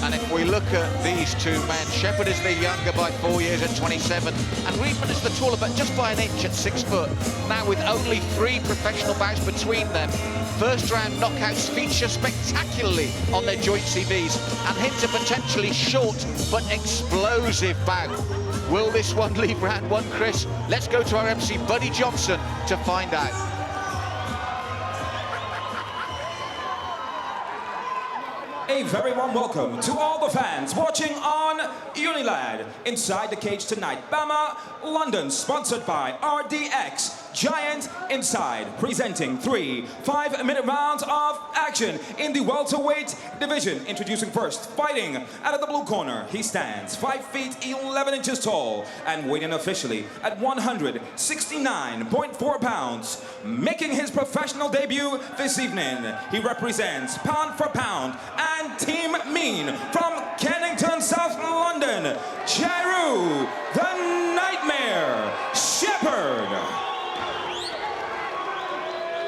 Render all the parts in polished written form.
And if we look at these two men, Shepherd is the younger by 4 years at 27, and Reedman is the taller, but just by an inch at 6 foot. Now with only 3 professional bouts between them, first-round knockouts feature spectacularly on their joint CVs and hint a potentially short but explosive bout. Will this one leave round 1, Chris? Let's go to our MC, Buddy Johnson, to find out. A very warm welcome to all the fans watching on Unilad. Inside the cage tonight, BAMMA, London, sponsored by RDX. Giant Inside, presenting 3 5-minute rounds of action in the welterweight division. Introducing first, fighting out of the blue corner. He stands 5 feet 11 inches tall and weighing officially at 169.4 pounds. Making his professional debut this evening, he represents pound for pound and team mean from Kennington, South London, Jahreau, the Nightmare, Shepherd.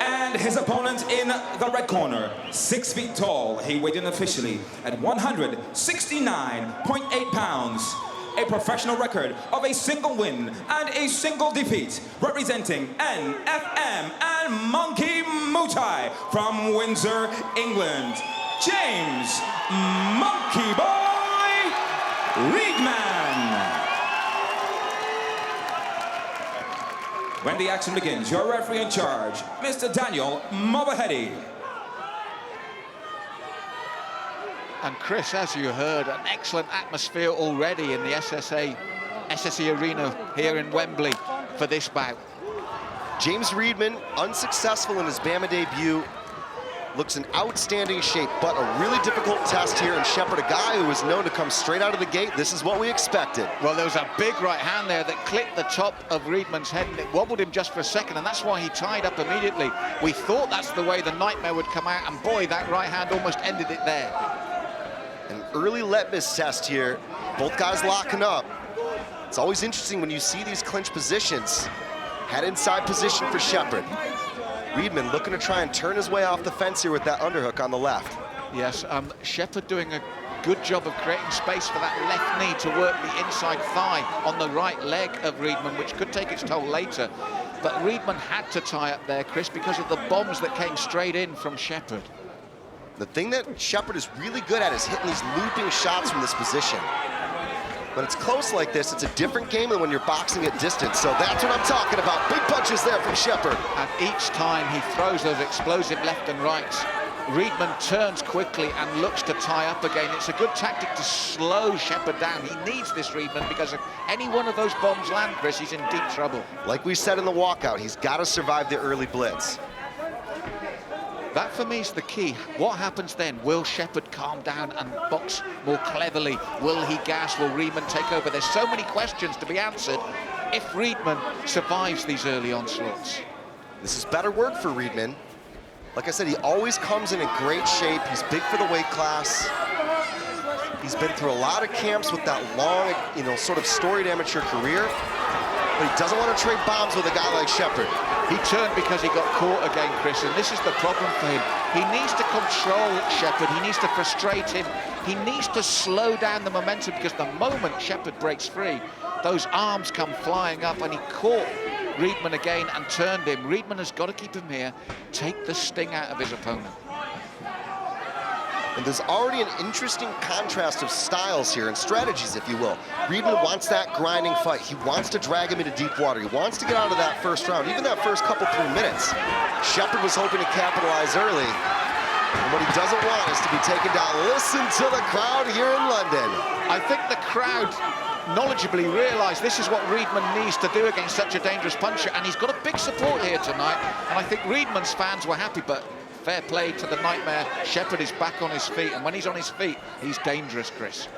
And his opponent in the red corner, 6 feet tall. He weighed in officially at 169.8 pounds. A professional record of a single win and a single defeat, representing NFM and Monkey Muay Thai from Windsor, England, James Monkey Boy Reedman. When the action begins, your referee in charge, Mr. Daniel Mobahedi. And Chris, as you heard, an excellent atmosphere already in the SSE Arena here in Wembley for this bout. James Reedman, unsuccessful in his BAMMA debut, looks in outstanding shape, but a really difficult test here. And Shepherd, a guy who is known to come straight out of the gate, this is what we expected. Well, there was a big right hand there that clipped the top of Reedman's head, and it wobbled him just for a second, and that's why he tied up immediately. We thought that's the way the Nightmare would come out, and boy, that right hand almost ended it there. An early litmus test here, both guys locking up. It's always interesting when you see these clinch positions. Head inside position for Shepherd. Reedman looking to try and turn his way off the fence here with that underhook on the left. Yes, Shepherd doing a good job of creating space for that left knee to work the inside thigh on the right leg of Reedman, which could take its toll later. But Reedman had to tie up there, Chris, because of the bombs that came straight in from Shepherd. The thing that Shepherd is really good at is hitting these looping shots from this position. When it's close like this, it's a different game than when you're boxing at distance. So that's what I'm talking about. Big punches there from Shepherd. And each time he throws those explosive left and rights, Reedman turns quickly and looks to tie up again. It's a good tactic to slow Shepherd down. He needs this, Reedman, because if any one of those bombs land, Chris, he's in deep trouble. Like we said in the walkout, he's got to survive the early blitz. That, for me, is the key. What happens then? Will Shepherd calm down and box more cleverly? Will he gas? Will Reedman take over? There's so many questions to be answered if Reedman survives these early onslaughts. This is better work for Reedman. Like I said, he always comes in great shape. He's big for the weight class. He's been through a lot of camps with that long, sort of storied amateur career. But he doesn't want to trade bombs with a guy like Shepherd. He turned because he got caught again, Chris, and this is the problem for him. He needs to control Shepherd. He needs to frustrate him. He needs to slow down the momentum, because the moment Shepherd breaks free, those arms come flying up, and he caught Reedman again and turned him. Reedman has got to keep him here, take the sting out of his opponent. And there's already an interesting contrast of styles here and strategies, if you will. Reedman wants that grinding fight. He wants to drag him into deep water. He wants to get out of that first round, even that first couple 3 minutes. Shepherd was hoping to capitalize early. And what he doesn't want is to be taken down. Listen to the crowd here in London. I think the crowd knowledgeably realised this is what Reedman needs to do against such a dangerous puncher, and he's got a big support here tonight. And I think Reedman's fans were happy, but fair play to the Nightmare. Shepherd is back on his feet, and when he's on his feet, he's dangerous, Chris.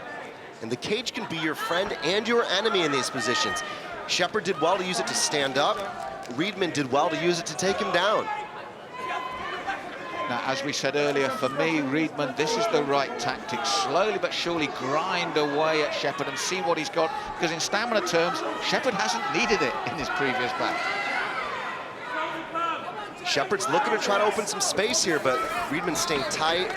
And the cage can be your friend and your enemy in these positions. Shepherd did well to use it to stand up. Reedman did well to use it to take him down. Now, as we said earlier, for me, Reedman, this is the right tactic. Slowly but surely grind away at Shepherd and see what he's got, because in stamina terms, Shepherd hasn't needed it in his previous bout. Shepherd's looking to try to open some space here, but Reedman staying tight,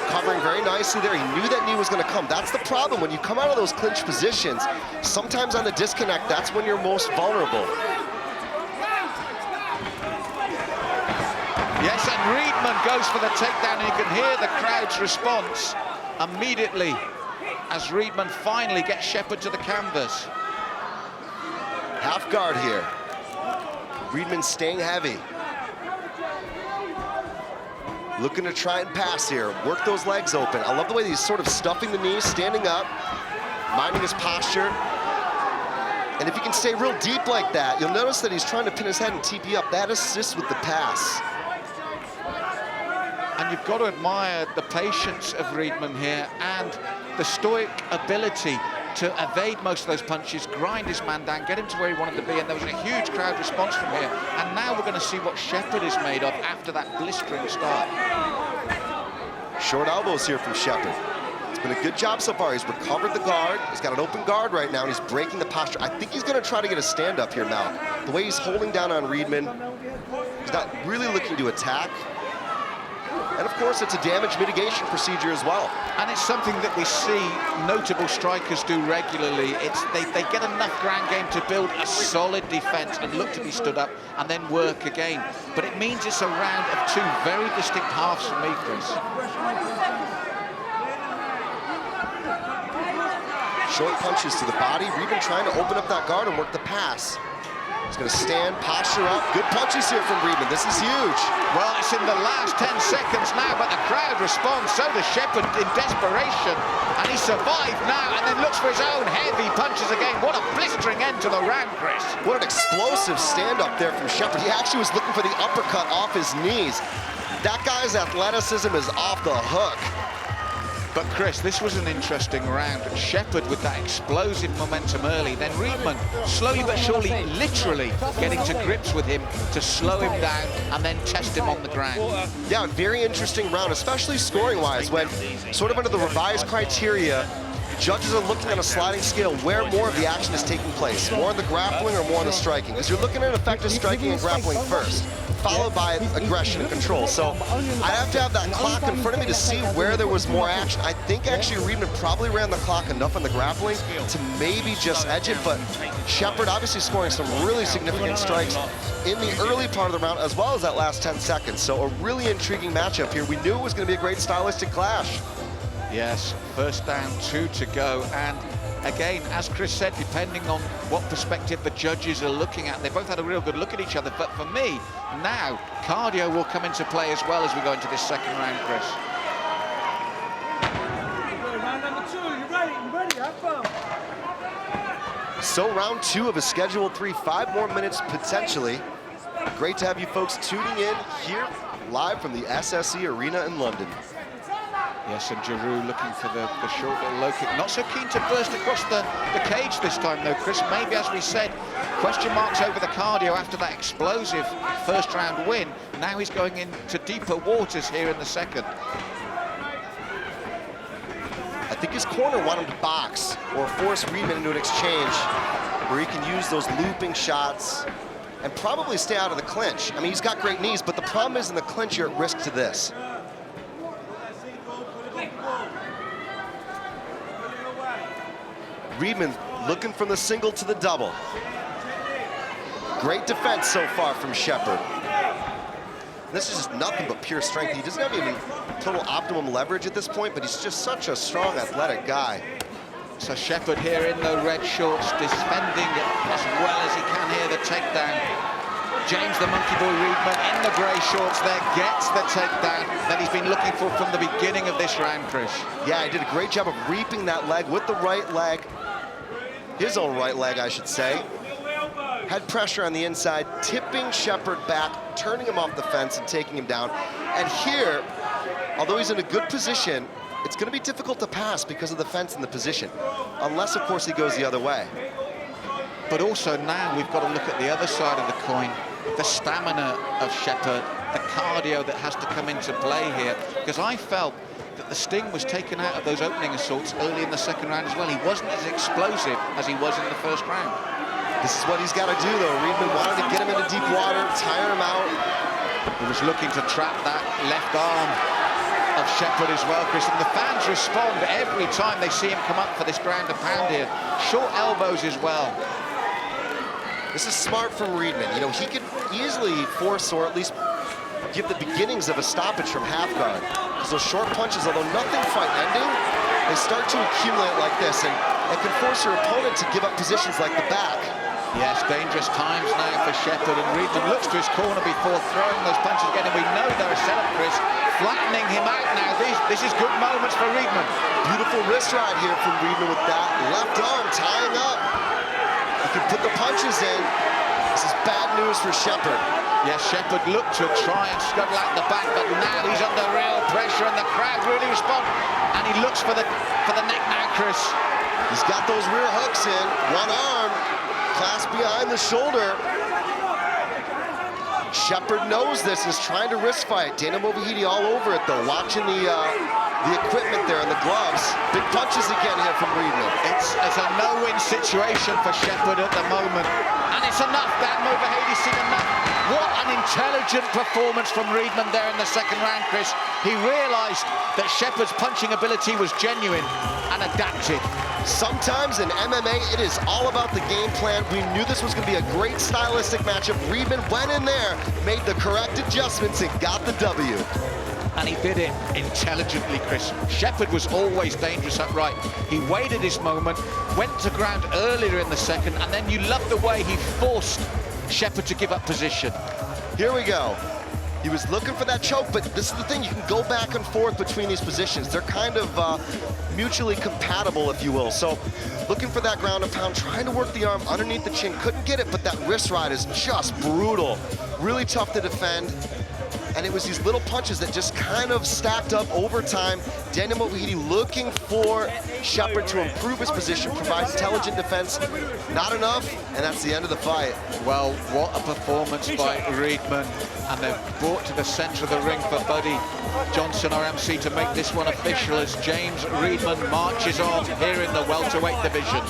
covering maneuvering very nicely there. He knew that knee was going to come. That's the problem. When you come out of those clinch positions, sometimes on the disconnect, that's when you're most vulnerable. Yes, and Reedman goes for the takedown, and you can hear the crowd's response immediately as Reedman finally gets Shepherd to the canvas. Half guard here. Reedman staying heavy. Looking to try and pass here, work those legs open. I love the way he's sort of stuffing the knees, standing up, minding his posture. And if he can stay real deep like that, you'll notice that he's trying to pin his head and TP up. That assists with the pass. And you've got to admire the patience of Reedman here and the stoic ability to evade most of those punches, grind his man down, get him to where he wanted to be, and there was a huge crowd response from here. And now we're going to see what Shepherd is made of after that blistering start. Short elbows here from Shepherd. It's been a good job so far. He's recovered the guard. He's got an open guard right now, and he's breaking the posture. I think he's going to try to get a stand-up here now. The way he's holding down on Reedman, he's not really looking to attack. And of course, it's a damage mitigation procedure as well. And it's something that we see notable strikers do regularly. They get enough ground game to build a solid defense and look to be stood up and then work again. But it means it's a round of two very distinct halves for me, Chris. Short punches to the body. Reedman trying to open up that guard and work the pass. He's going to stand, posture up. Good punches here from Reedman. This is huge. Well, it's in the last 10 seconds now, but the crowd responds. So does Shepherd in desperation. And he survived now and then looks for his own heavy punches again. What a blistering end to the round, Chris. What an explosive stand-up there from Shepherd. He actually was looking for the uppercut off his knees. That guy's athleticism is off the hook. But Chris, this was an interesting round. Shepherd with that explosive momentum early, then Reedman slowly but surely, literally getting to grips with him to slow him down and then test him on the ground. Yeah, very interesting round, especially scoring-wise, when sort of under the revised criteria, judges are looking on a sliding scale where more of the action is taking place, more on the grappling or more on the striking, because you're looking at effective striking and grappling first, followed by aggression and control. So I have to have that clock in front of me to see where there was more action. I think actually Reedman probably ran the clock enough on the grappling to maybe just edge it, but Shepherd obviously scoring some really significant strikes in the early part of the round as well as that last 10 seconds. So a really intriguing matchup here. We knew it was going to be a great stylistic clash. Yes, first down, 2 to go, and again, as Chris said, depending on what perspective the judges are looking at, they both had a real good look at each other, but for me, now, cardio will come into play as well as we go into this second round, Chris. Round number 2, you ready, have fun. So round 2 of a scheduled 3, 5 more minutes potentially. Great to have you folks tuning in here live from the SSE Arena in London. Yes, and Jahreau looking for the short little low kick. Not so keen to burst across the cage this time, though, Chris. Maybe, as we said, question marks over the cardio after that explosive first round win. Now he's going into deeper waters here in the second. I think his corner wanted to box or force Reedman into an exchange where he can use those looping shots and probably stay out of the clinch. I mean, he's got great knees, but the problem is in the clinch, you're at risk to this. Reedman looking from the single to the double. Great defense so far from Shepherd. This is just nothing but pure strength. He doesn't have even total optimum leverage at this point, but he's just such a strong, athletic guy. So Shepherd here in the red shorts, defending as well as he can here, the takedown. James the Monkey Boy Reedman in the grey shorts there, gets the takedown that he's been looking for from the beginning of this round, Chris. Yeah, he did a great job of reaping that leg with the right leg. His own right leg, I should say. Had pressure on the inside, tipping Shepherd back, turning him off the fence and taking him down. And here, although he's in a good position, it's going to be difficult to pass because of the fence and the position, unless, of course, he goes the other way. But also now we've got to look at the other side of the coin, the stamina of Shepherd, the cardio that has to come into play here, because I felt that the sting was taken out of those opening assaults early in the second round as well. He wasn't as explosive as he was in the first round. This is what he's got to do, though. Reedman wanted to get him into deep water, tire him out. He was looking to trap that left arm. of Shepherd as well, Chris, and the fans respond every time they see him come up for this ground and pound here. Short elbows as well. This is smart from Reedman. You know, he could easily force or at least give the beginnings of a stoppage from half guard. Because those short punches, although nothing fight ending, they start to accumulate like this and can force your opponent to give up positions like the back. Yes, dangerous times now for Shepherd, and Reedman looks to his corner before throwing those punches again, and we know they're a setup, Chris. Flattening him out now. This is good moments for Reedman. Beautiful wrist ride here from Reedman with that left arm tying up. He can put the punches in. This is bad news for Shepherd. Yes, Shepherd looked to try and scuttle out the back, but now he's under real pressure, and the crowd really respond. And he looks for the neck now, Chris. He's got those rear hooks in. One arm clasped behind the shoulder. Shepherd knows this, is trying to wrist fight. Dana Movahedi all over it though, watching the equipment there and the gloves. Big punches again here from Reedman. It's a no-win situation for Shepherd at the moment. And it's enough, Dan Movahedi's seen enough. What an intelligent performance from Reedman there in the second round, Chris. He realized that Shepherd's punching ability was genuine and adapted. Sometimes in MMA, it is all about the game plan. We knew this was going to be a great stylistic matchup. Reedman went in there, made the correct adjustments, and got the W. And he did it intelligently, Chris. Shepherd was always dangerous upright. He waited his moment, went to ground earlier in the second, and then you love the way he forced Shepherd to give up position. Here we go. He was looking for that choke, but this is the thing, you can go back and forth between these positions. They're kind of mutually compatible, if you will. So looking for that ground and pound, trying to work the arm underneath the chin, couldn't get it, but that wrist ride is just brutal. Really tough to defend. And it was these little punches that just kind of stacked up over time. Dana Movahedi looking for Shepherd to improve his position, provide intelligent defense. Not enough, and that's the end of the fight. Well, what a performance by Reedman. And they're brought to the center of the ring for Buddy Johnson, our MC, to make this one official as James Reedman marches on here in the welterweight division.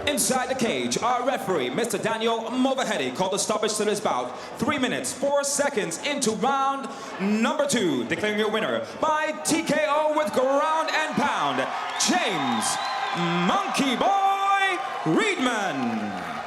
Inside the cage, our referee, Mr. Daniel Movahedi, called a stoppage to this bout 3 minutes, 4 seconds into round number 2, declaring your winner by TKO with ground and pound, James Monkey Boy Reedman.